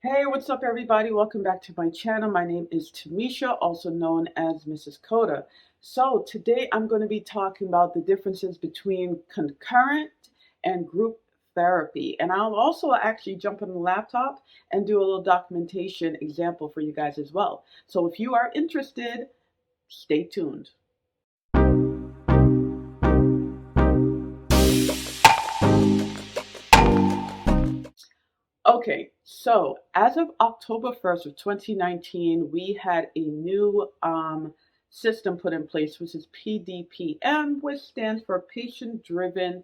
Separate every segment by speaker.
Speaker 1: Hey, what's up, everybody? Welcome back to my channel. My name is Tamisha, also known as Mrs. Coda. So today I'm going to be talking about the differences between concurrent and group therapy. And I'll also actually jump on the laptop and do a little documentation example for you guys as well. So if you are interested, stay tuned. Okay, so as of October 1st of 2019, we had a new system put in place, which is PDPM, which stands for Patient-Driven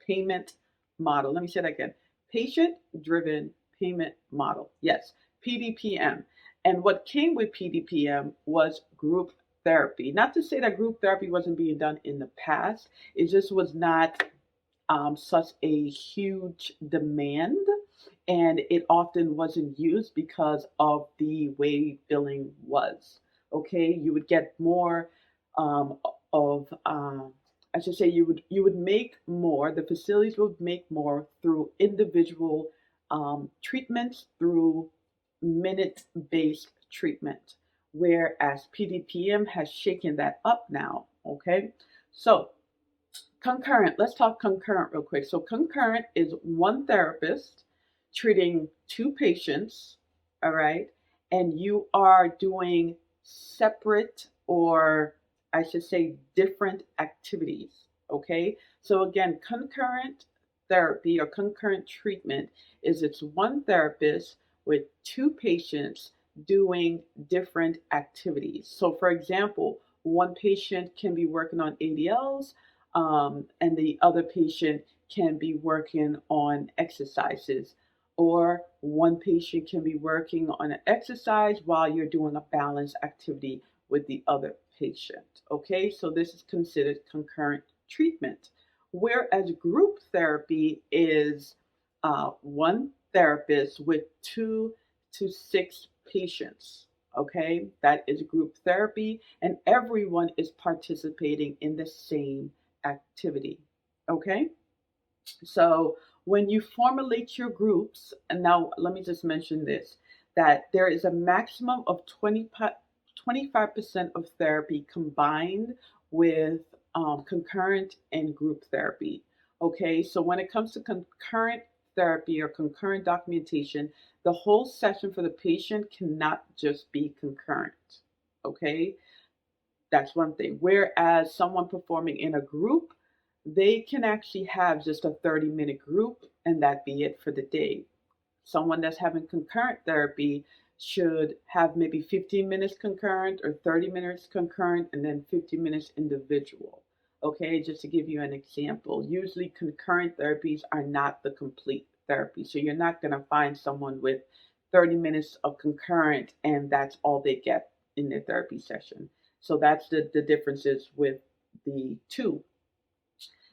Speaker 1: Payment Model. Let me say that again. Patient-Driven Payment Model. Yes, PDPM. And what came with PDPM was group therapy. Not to say that group therapy wasn't being done in the past, it just was not such a huge demand, and it often wasn't used because of the way billing was. Okay, you would get more um, of I should say you would make more. The facilities would make more through individual treatments, through minute-based treatment, whereas PDPM has shaken that up now. Okay, so concurrent, let's talk concurrent real quick. So, concurrent is one therapist treating two patients, all right, and you are doing separate, or I should say different activities, okay? So, again, concurrent therapy or concurrent treatment is it's one therapist with two patients doing different activities. So, for example, one patient can be working on ADLs, and the other patient can be working on exercises, or one patient can be working on an exercise while you're doing a balanced activity with the other patient. Okay, so this is considered concurrent treatment. Whereas group therapy is one therapist with 2 to 6 patients. Okay, that is group therapy, and everyone is participating in the same activity. Okay, so when you formulate your groups, and now let me just mention this, that there is a maximum of 25% of therapy combined with concurrent and group therapy. Okay, so when it comes to concurrent therapy or concurrent documentation, the whole session for the patient cannot just be concurrent. Okay, that's one thing. Whereas someone performing in a group, they can actually have just a 30-minute group and that be it for the day. Someone that's having concurrent therapy should have maybe 15 minutes concurrent or 30 minutes concurrent and then 50 minutes individual. Okay, just to give you an example, usually concurrent therapies are not the complete therapy. So you're not going to find someone with 30 minutes of concurrent and that's all they get in their therapy session. So that's the differences with the two.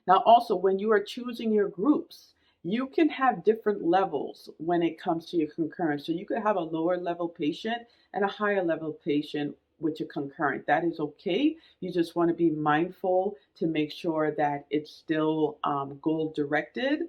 Speaker 1: Now, also, when you are choosing your groups, you can have different levels when it comes to your concurrent. So you could have a lower level patient and a higher level patient with your concurrent. That is okay. You just want to be mindful to make sure that it's still goal directed.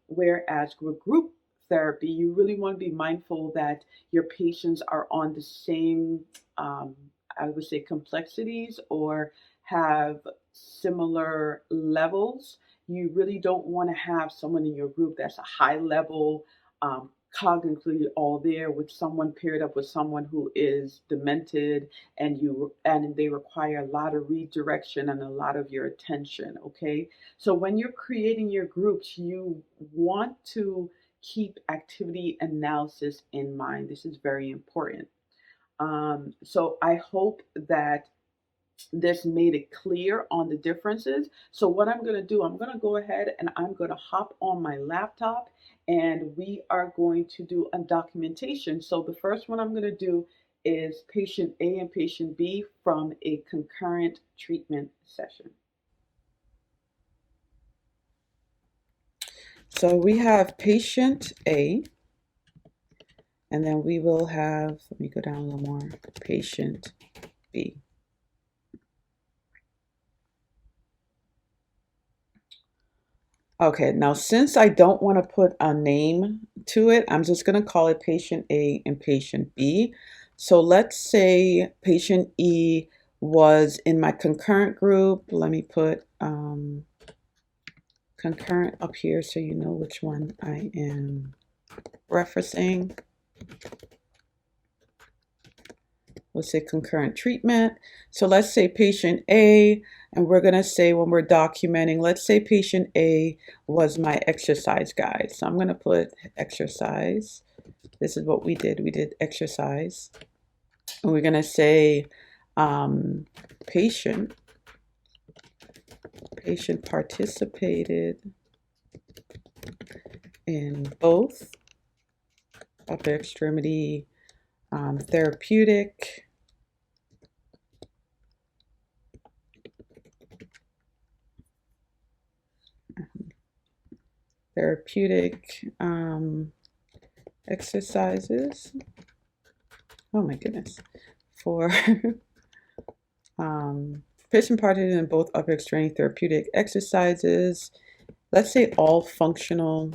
Speaker 1: Whereas with group therapy, you really want to be mindful that your patients are on the same, I would say, complexities or have similar levels. You really don't want to have someone in your group that's a high level, cognitively all there, with someone paired up with someone who is demented, and they require a lot of redirection and a lot of your attention. Okay, so when you're creating your groups, you want to keep activity analysis in mind. This is very important. So I hope that this made it clear on the differences. So what I'm going to do, I'm going to go ahead and I'm going to hop on my laptop and we are going to do a documentation. So the first one I'm going to do is patient A and patient B from a concurrent treatment session. So we have patient A, and then we will have, let me go down a little more, patient B. Okay, now since I don't want to put a name to it, I'm just going to call it patient A and patient B. So let's say patient E was in my concurrent group. Let me put concurrent up here so you know which one I am referencing. Let's say concurrent treatment. So let's say patient A, and we're going to say when we're documenting, let's say patient A was my exercise guide. So I'm going to put exercise. This is what we did. We did exercise. And we're going to say patient participated in both upper extremity therapeutic exercises. Oh my goodness. For patient participated in both upper extremity therapeutic exercises. Let's say all functional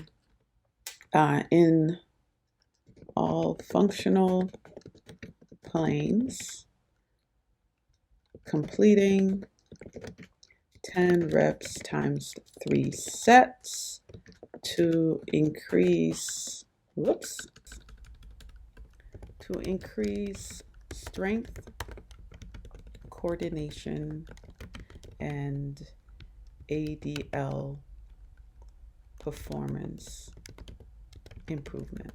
Speaker 1: in all functional planes, completing 10 reps times 3 sets to increase, strength, coordination, and ADL performance improvement.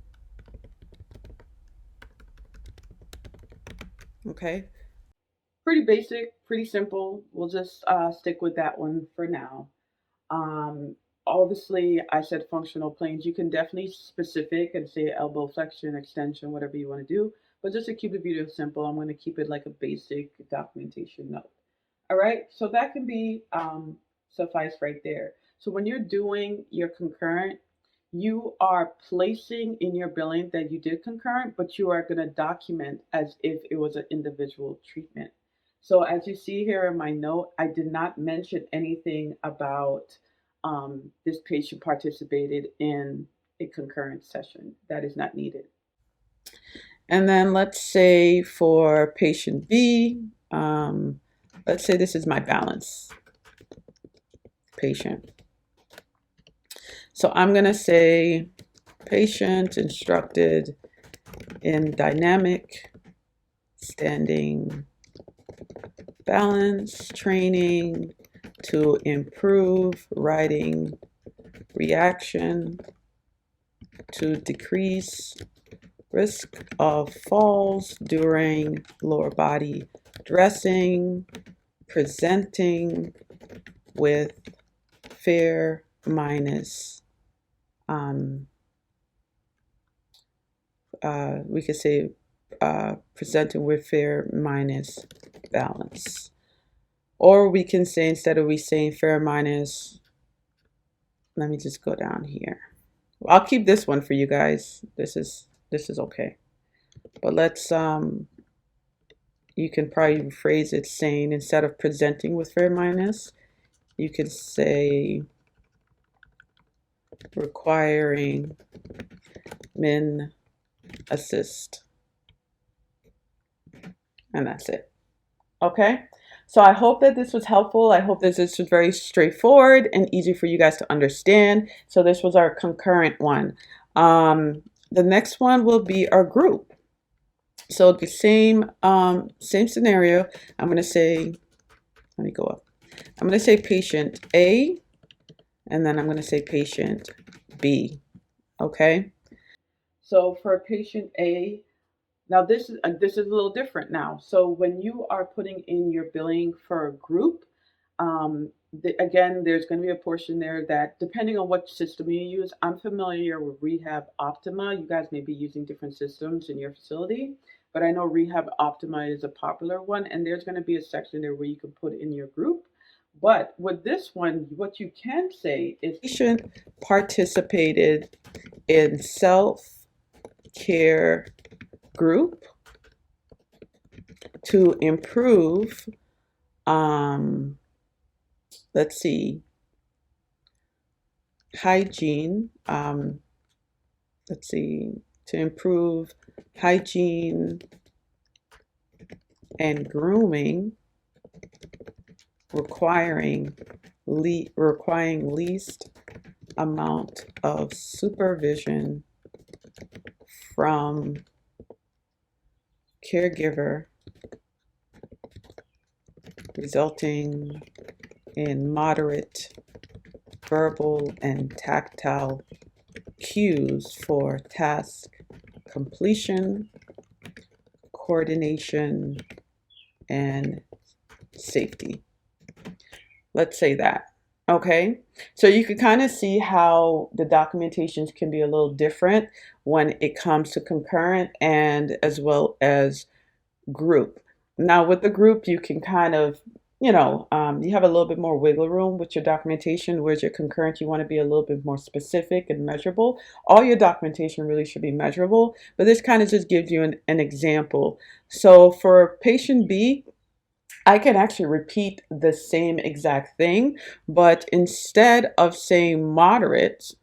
Speaker 1: Okay, pretty basic, pretty simple. We'll just stick with that one for now. Um, Obviously, I said functional planes. You can definitely specific and say elbow flexion, extension, whatever you want to do. But just to keep the video simple, I'm going to keep it like a basic documentation note. All right, so that can be suffice right there. So when you're doing your concurrent, you are placing in your billing that you did concurrent, but you are going to document as if it was an individual treatment. So as you see here in my note, I did not mention anything about this patient participated in a concurrent session. That is not needed. And then let's say for patient B, let's say this is my balance patient. So I'm going to say patient instructed in dynamic standing balance training to improve riding reaction, to decrease risk of falls during lower body dressing, presenting with fair minus, we could say presenting with fair minus balance. Or we can say, instead of we saying fair minus, let me just go down here. I'll keep this one for you guys. This is okay. But let's you can probably rephrase it saying, instead of presenting with fair minus, you could say requiring min assist. And that's it. Okay. So I hope that this was helpful. I hope that this was very straightforward and easy for you guys to understand. So this was our concurrent one. The next one will be our group. So the same scenario. I'm going to say, let me go up. I'm going to say patient A, and then I'm going to say patient B. Okay. So for patient A, now this is a little different now. So when you are putting in your billing for a group, again, there's going to be a portion there that, depending on what system you use, I'm familiar with Rehab Optima. You guys may be using different systems in your facility, but I know Rehab Optima is a popular one, and there's going to be a section there where you can put in your group. But with this one, what you can say is patient participated in self-care group to improve, let's see, hygiene, let's see, to improve hygiene and grooming, requiring least amount of supervision from caregiver, resulting in moderate verbal and tactile cues for task completion, coordination, and safety. Let's say that. Okay, so you can kind of see how the documentations can be a little different when it comes to concurrent and as well as group. Now, with the group, you can kind of, you have a little bit more wiggle room with your documentation, whereas your concurrent, you want to be a little bit more specific and measurable. All your documentation really should be measurable, but this kind of just gives you an example. So for patient B, I can actually repeat the same exact thing, but instead of saying moderate,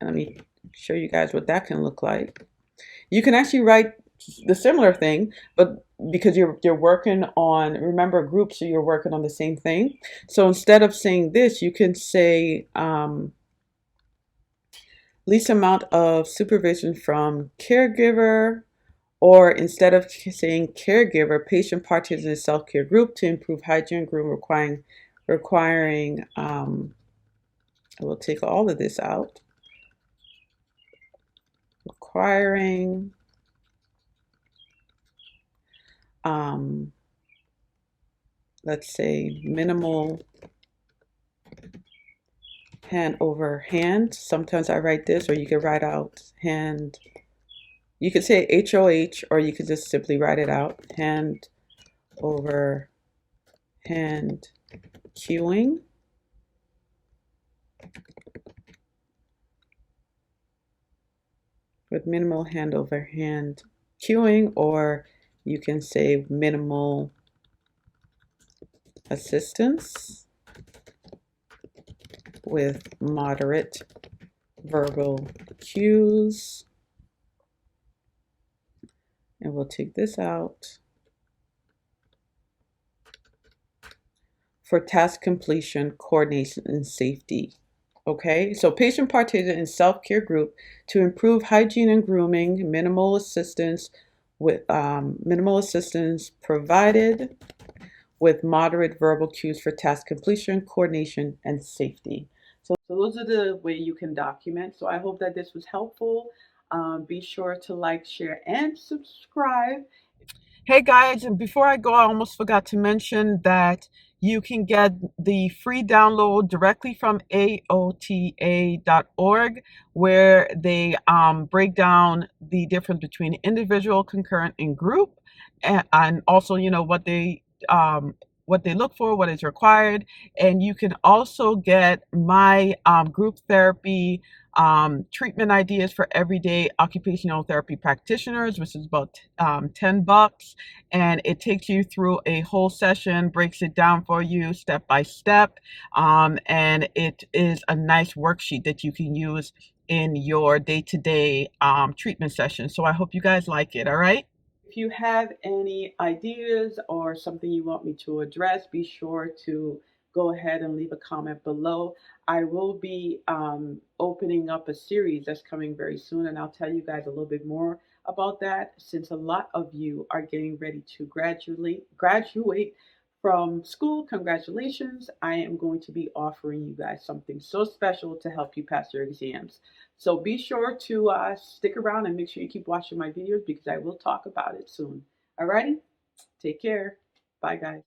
Speaker 1: let me show you guys what that can look like. You can actually write the similar thing, but because you're working on, remember, groups, so you're working on the same thing. So instead of saying this, you can say least amount of supervision from caregiver, or instead of saying caregiver, patient participates in a self-care group to improve hygiene groom, requiring I will take all of this out, requiring let's say minimal hand over hand. Sometimes I write this, or you can write out hand. You could say HOH, or you could just simply write it out. Hand over hand queuing. With minimal hand over hand queuing, or you can say minimal assistance with moderate verbal cues. And we'll take this out. For task completion, coordination, and safety. Okay, so patient participated in self-care group to improve hygiene and grooming, minimal assistance provided with moderate verbal cues for task completion, coordination, and safety. So those are the way you can document. So I hope that this was helpful. Be sure to like, share, and subscribe. Hey guys, and before I go, I almost forgot to mention that you can get the free download directly from AOTA.org, where they break down the difference between individual, concurrent, and group, and also, what they look for, what is required. And you can also get my group therapy treatment ideas for everyday occupational therapy practitioners, which is about $10, and it takes you through a whole session, breaks it down for you step by step, and it is a nice worksheet that you can use in your day-to-day treatment session. So I hope you guys like it. All right. If you have any ideas or something you want me to address, be sure to go ahead and leave a comment below. I will be opening up a series that's coming very soon, and I'll tell you guys a little bit more about that, since a lot of you are getting ready to graduate from school. Congratulations. I am going to be offering you guys something so special to help you pass your exams. So be sure to stick around and make sure you keep watching my videos, because I will talk about it soon. Alrighty? Take care. Bye, guys.